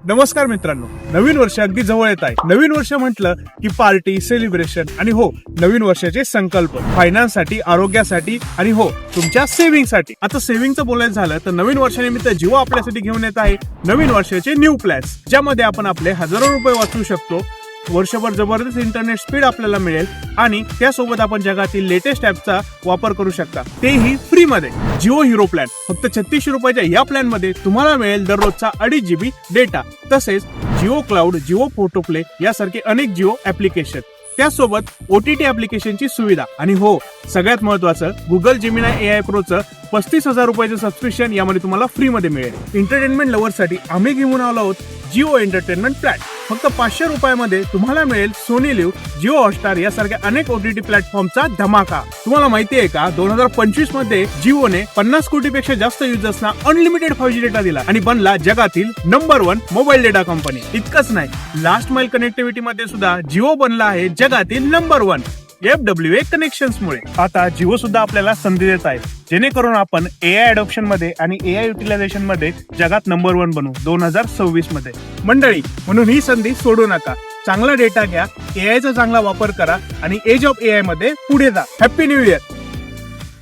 नमस्कार मित्रांनो, नवीन वर्ष अगदी जवळ येत आहे. नवीन वर्ष म्हटलं की पार्टी, सेलिब्रेशन आणि हो, नवीन वर्षाचे संकल्प फायनान्स साठी, आरोग्यासाठी आणि हो, तुमच्या सेव्हिंग साठी. आता सेव्हिंगचं बोलायचं झालं तर नवीन वर्षानिमित्त जिओ आपल्यासाठी घेऊन येत आहे नवीन वर्षाचे न्यू प्लॅन्स, ज्यामध्ये आपण आपले हजारो रुपये वाचवू शकतो. वर्षभर जबरदस्त इंटरनेट स्पीड आपल्याला मिळेल आणि त्यासोबत आपण जगातील लेटेस्ट ऍपचा वापर करू शकता, तेही फ्री मध्ये. जिओ हिरो प्लॅन फक्त 3600 रुपयाच्या या प्लॅन मध्ये तुम्हाला मिळेल दररोजचा 2.5 GB डेटा, तसेच Jio cloud, Jio photo play यासारखे अनेक जिओ ऍप्लिकेशन, त्यासोबत OTT ऍप्लिकेशनची सुविधा आणि हो, सगळ्यात महत्वाचं गुगल जेमिनाय AI प्रोचं 35,000 रुपयाचं सबस्क्रिप्शन यामध्ये तुम्हाला फ्री मध्ये मिळेल. एंटरटेनमेंट लव्हरसाठी आम्ही घेऊन आलो आहोत जिओ एंटरटेनमेंट प्लॅन. फक्त 500 रुपयामध्ये तुम्हाला मिळेल सोनी लिव्ह, जिओ हॉटस्टार यासारख्या अनेक OTT प्लॅटफॉर्मचा धमाका. तुम्हाला माहिती आहे का, 2025 मध्ये जिओने 50 कोटीपेक्षा जास्त युजर्सना अनलिमिटेड 5G डेटा दिला आणि बनला जगातील नंबर 1 मोबाईल डेटा कंपनी. इतकंच नाही, लास्ट माइल कनेक्टिव्हिटी मध्ये सुद्धा जिओ बनला आहे जगातील नंबर 1 FWA कनेक्शन्स मुळे. आता जिओ सुद्धा आपल्याला संधी देत आहे, जेणेकरून आपण AI अडॉप्शन मध्ये आणि AI युटिलायझेशन मध्ये जगात नंबर 1 बनू 2026 मध्ये. मंडळी, म्हणून ही संधी सोडू नका. चांगला डेटा घ्या, AI चा चांगला वापर करा आणि एज ऑफ AI मध्ये पुढे जा. Happy new year.